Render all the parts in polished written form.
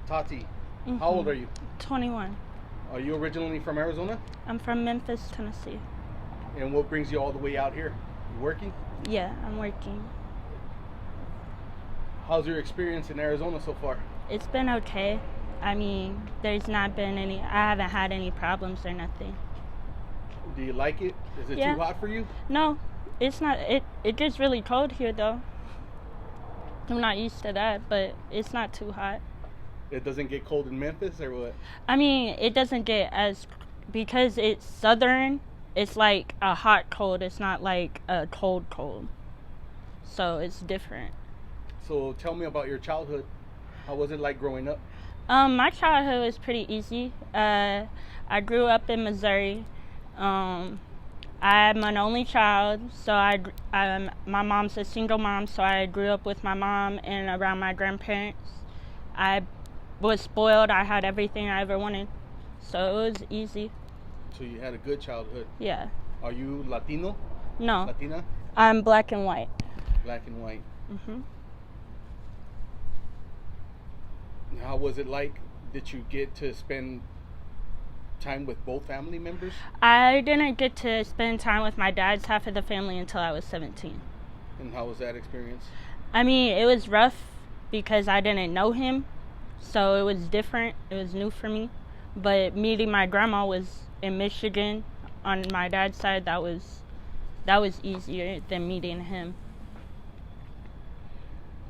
Tati, Mm-hmm. how old are you? 21. Are you originally from Arizona? I'm from Memphis, Tennessee. And what brings you all the way out here? You working? Yeah, I'm working. How's your experience in Arizona so far? It's been okay. I mean, there's not been I haven't had any problems or nothing. Do you like it? Is it Yeah. too hot for you? No, it's not. It gets really cold here, though. I'm not used to that, but it's not too hot. It doesn't get cold in Memphis or what? I mean, it doesn't get because it's southern, it's like a hot cold. It's not like a cold cold. So it's different. So tell me about your childhood. How was it like growing up? My childhood was pretty easy. I grew up in Missouri. I'm an only child, so my mom's a single mom, so I grew up with my mom and around my grandparents. I was spoiled. I had everything I ever wanted, so it was easy. So you had a good childhood. Yeah. Are you Latino? No. Latina? I'm black and white. Black and white. Mhm. How was it like? Did you get to spend time with both family members? I didn't get to spend time with my dad's half of the family until I was 17. And how was that experience? I mean, it was rough because I didn't know him, so it was different. It was new for me. But meeting my grandma was in Michigan on my dad's side. That was easier than meeting him.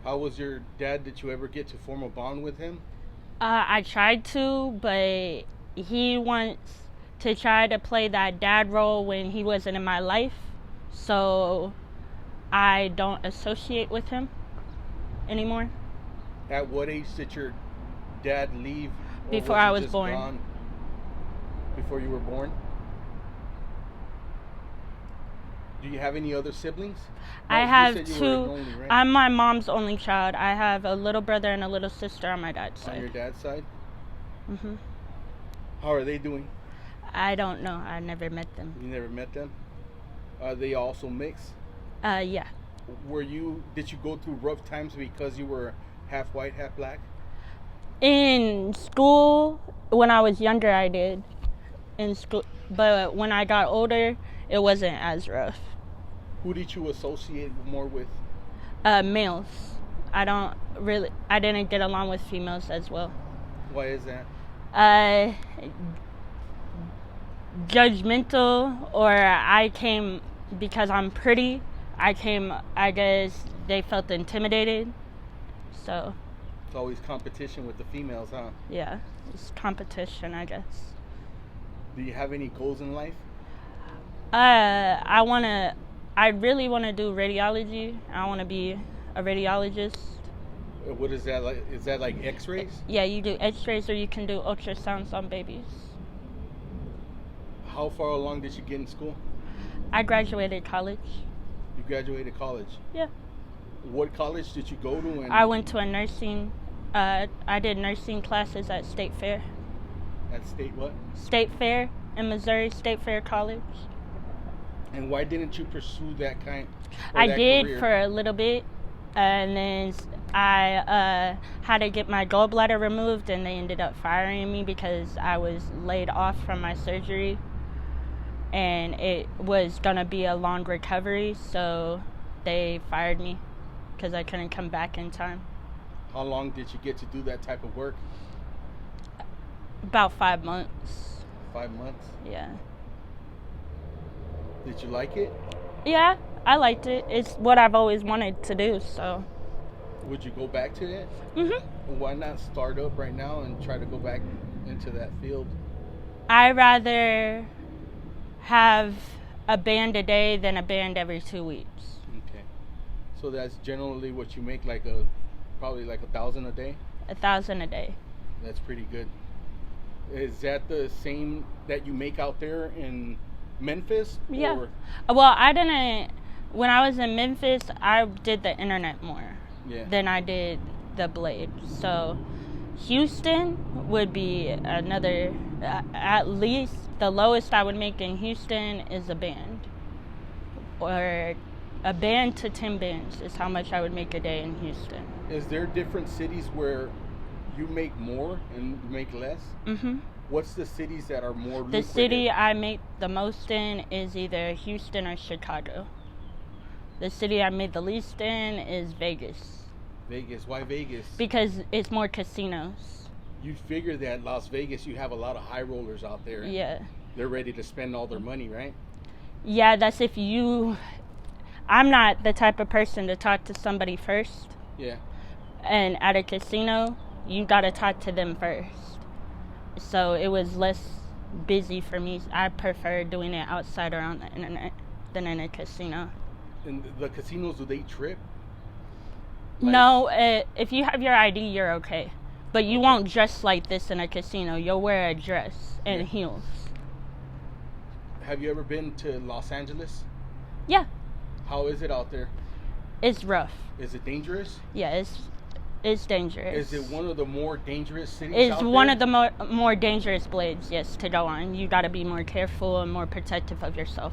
How was your dad? Did you ever get to form a bond with him? I tried to, but he wants to try to play that dad role when he wasn't in my life, so I don't associate with him anymore. At what age did your dad leave? Or Before was he I was just born. gone before you were born? Do you have any other siblings? I You have said you were two. an only, right? I'm my mom's only child. I have a little brother and a little sister on my dad's On your side. dad's side? Mhm. How are they doing? I don't know. I never met them. You never met them? Are they also mixed? Yeah. Did you go through rough times because you were half white, half black? In school, when I was younger, I did. In school, but when I got older, it wasn't as rough. Who did you associate more with? Males. I didn't get along with females as well. Why is that? Judgmental, or I came because I'm pretty. I guess they felt intimidated. So, It's always competition with the females, huh? yeah, it's competition, I guess. Do you have any goals in life? I really want to do radiology. I want to be a radiologist. What is that like? Is that like x-rays? Yeah, you do x-rays or you can do ultrasounds on babies. How far along did you get in school? I graduated college. You graduated college. Yeah. What college did you go to? And I went to a nursing, I did nursing classes at State Fair. At State what? State Fair in Missouri, State Fair College. And why didn't you pursue that kind? I that did career? for a little bit, and then I had to get my gallbladder removed, and they ended up firing me because I was laid off from my surgery, and it was gonna be a long recovery, so they fired me because I couldn't come back in time. How long did you get to do that type of work? About 5 months. 5 months. Yeah. Did you like it? Yeah, I liked it. It's what I've always wanted to do, so. Would you go back to it? Mhm. Why not start up right now and try to go back into that field? I'd rather have a band a day than a band every 2 weeks. Okay. So that's generally what you make, probably like 1,000 a day? 1,000 a day. That's pretty good. Is that the same that you make out there in Memphis? Yeah. Or? Well, I didn't. When I was in Memphis, I did the internet more than I did the blade. So Houston would be another. At least the lowest I would make in Houston is a band, or a band to 10 bands is how much I would make a day in Houston. Is there different cities where you make more and you make less? Mhm. What's the cities that are more The lucrative? city I make the most in is either Houston or Chicago. The city I made the least in is Vegas. Vegas. Why Vegas? Because it's more casinos. You figure that Las Vegas, you have a lot of high rollers out there. Yeah. They're ready to spend all their money, right? Yeah, that's if you... I'm not the type of person to talk to somebody first. Yeah. And at a casino, you gotta talk to them first. So it was less busy for me. I prefer doing it outside or on the internet than in a casino. And the casinos, do they trip? No, if you have your ID, you're okay. But you won't dress like this in a casino. You'll wear a dress and heels. Have you ever been to Los Angeles? Yeah. How is it out there? It's rough. Is it dangerous? Yeah, it's dangerous. Is it one of the more dangerous cities It's out there? one of the more dangerous blades, yes, to go on. You got to be more careful and more protective of yourself.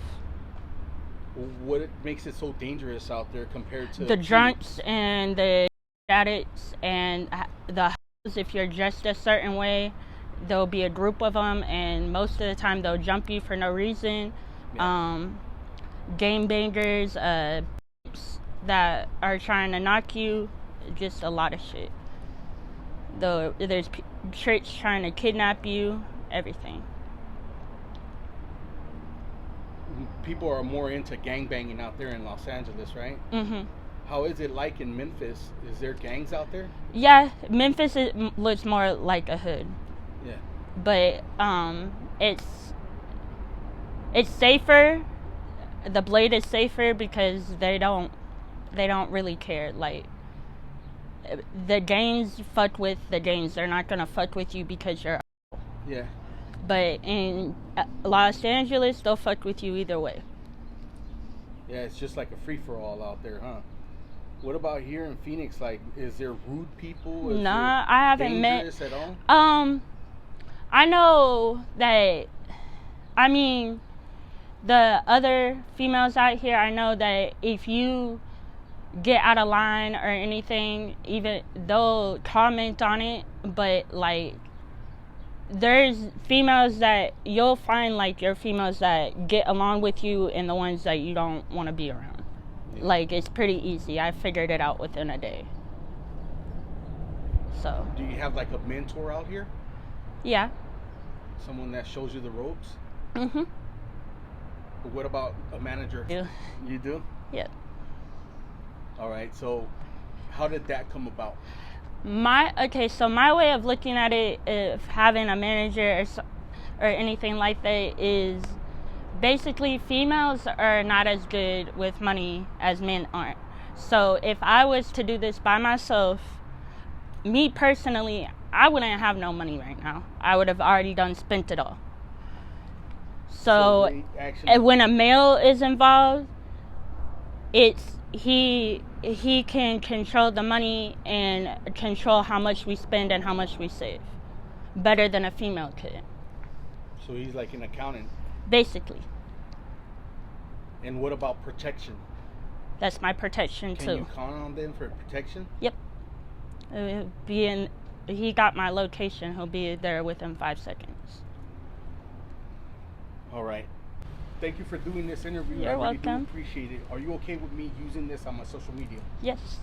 What makes it so dangerous out there compared to... The drunks and the addicts and the hoes, if you're dressed a certain way, there'll be a group of them, and most of the time they'll jump you for no reason. Yeah. Game bangers, that are trying to knock you, just a lot of shit. There's tricks trying to kidnap you, everything. People are more into gangbanging out there in Los Angeles, right? Mhm. How is it like in Memphis? Is there gangs out there? Yeah, Memphis looks more like a hood. Yeah. But it's safer. The blade is safer because they don't really care. Like, the gangs fuck with the gangs. They're not gonna fuck with you because you're... Yeah. But in Los Angeles, they'll fuck with you either way. Yeah, it's just like a free-for-all out there, huh? What about here in Phoenix? Like, is there rude people? Is Nah, there I haven't dangerous met... at all? I know that... I mean, the other females out here, I know that if you get out of line or anything, even they'll comment on it, but like... There's females that you'll find, like, your females that get along with you and the ones that you don't want to be around. Yeah. Like, it's pretty easy. I figured it out within a day. So. Do you have like a mentor out here? Yeah. Someone that shows you the ropes? Mhm. What about a manager? Yeah. You do? Yep. All right. So, how did that come about? So my way of looking at it, if having a manager or anything like that, is basically females are not as good with money as men aren't. So if I was to do this by myself, me personally, I wouldn't have no money right now. I would have already spent it all. So when a male is involved, he can control the money and control how much we spend and how much we save better than a female could. So he's like an accountant? Basically. And what about protection? That's my protection too. Can you count on them for protection? Yep. He got my location. He'll be there within 5 seconds. All right. Thank you for doing this interview. You're I really welcome. do appreciate it. Are you okay with me using this on my social media? Yes.